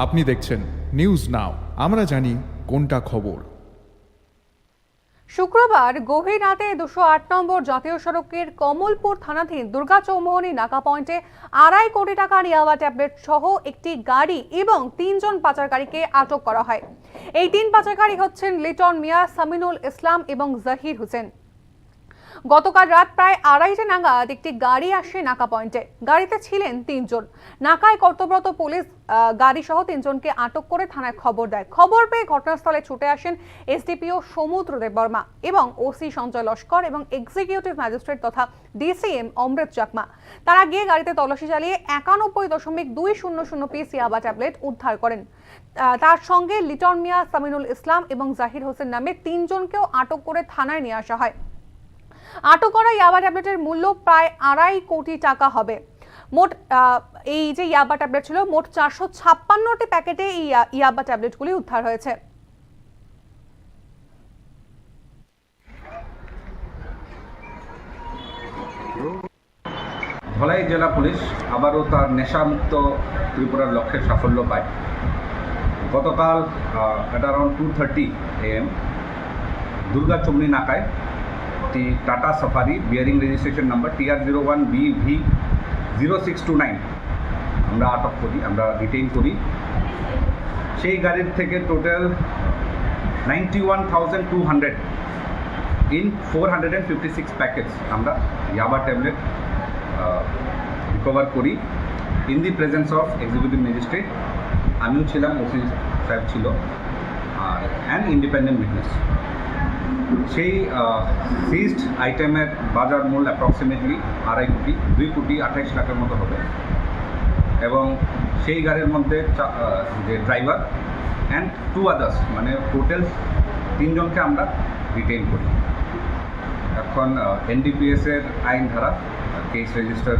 আপনি দেখছেন news now, আমরা জানি কোনটা খবর। শুক্রবার গভীর রাতে 208 নম্বর জাতীয় সড়কের কমলপুর থানাধীন দুর্গা চৌমোহনী নাকা পয়েন্টে 2.5 কোটি টাকার ইয়াবা ট্যাবলেট সহ একটি গাড়ি এবং 3 জন পাচারকারীকে আটক করা হয়। এই 3 পাচারকারী হচ্ছেন লিটন মিয়া, সামিনুল ইসলাম এবং জাহির হোসেন। গতকাল রাত প্রায় 2:30 নাগাদ একটি গাড়ি আসে নাকা পয়েন্টে। গাড়িতে ছিলেন 3 জন। নাকায় কর্তব্যরত পুলিশ গাড়ি সহ 3 জনকে আটক করে থানায় খবর দেয়। খবর পেয়ে ঘটনাস্থলে ছুটে আসেন এসডিপিও সমুদ্র দেববর্মা এবং ওসি সঞ্জয় লস্কর এবং এক্সিকিউটিভ ম্যাজিস্ট্রেট তথা ডিসিএম অমৃত চাকমা। তারা গিয়ে গাড়িতে তল্লাশি চালিয়ে 91.200 পিস ইয়াবা ট্যাবলেট উদ্ধার করেন। তার সঙ্গে লিটন মিয়া, সামিনুল ইসলাম এবং জাহির হোসেন নামে 3 জনকেও আটক করে থানায় নিয়ে আসা হয়। আটক করা ইয়াবা ট্যাবলেটের মূল্য প্রায় 2.5 কোটি টাকা হবে। মোট এই যে ইয়াবা ট্যাবলেট ছিল, মোট 456টি প্যাকেটে এই ইয়াবা ট্যাবলেটগুলি উদ্ধার হয়েছে। ধলাই জেলা পুলিশ আবারও তার নেশামুক্ত ত্রিপুরার লক্ষ্যে সাফল্য পায়। গতকাল at around 2:30 AM Durga Chaumoni নাকায় একটি tata safari bearing registration number TR01BV0629 আমরা আটক করি, আমরা ডিটেইন করি। সেই গাড়ির থেকে টোটাল 91,200 in 456 প্যাকেটস আমরা ইয়াবা ট্যাবলেট রিকভার করি in the presence of executive magistrate. আমিও ছিলাম, ওসি সাহেব ছিল আর অ্যান্ড ইন্ডিপেন্ডেন্ট উইটনেস। সেই সিজড আইটেমের বাজার মূল্য অ্যাপ্রক্সিমেটলি 2.5 কোটি, 2 কোটি 28 লাখের মতো হবে। এবং সেই গাড়ির মধ্যে যে ড্রাইভার অ্যান্ড 2 আদার্স, মানে টোটাল 3 জনকে আমরা ডিটেইন করি। এখন এনডিপিএসের আইন ধারা কেস রেজিস্টার